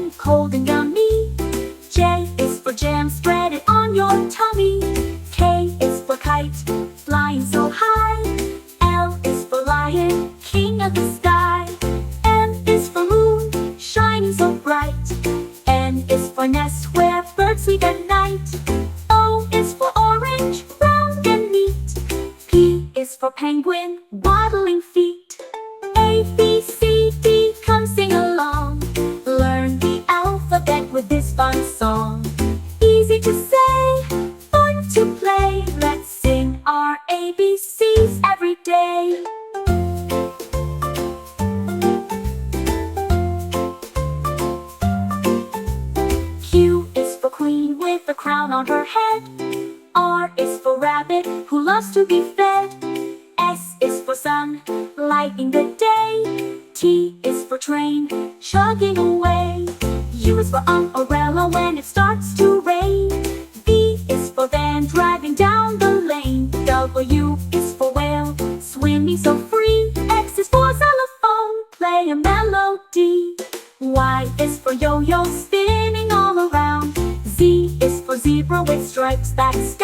warm, cold and yummy. J is for jam, spread it on your tummy. K is for kite, flying so high. L is for lion, king of the sky. M is for moon, shining so bright. N is for nest, where birds sleep at night. O is for orange, round and neat. P is for penguin, waddling feet. A, B, C, D, come sing along. Learn the alphabet with this fun song. Easy to say, fun to play. Let's sing our ABCs every day. Q is for queen with a crown on her head. R is for rabbit who loves to be fed. S is for sun, lighting the day. T is for train, chugging away. U is for umbrella when it starts to rain. V is for van, driving down the lane. W is for whale, swimming so free. X is for xylophone, play a melody. Y is for yo-yo, spinning all around. Z is for zebra with stripes that sky.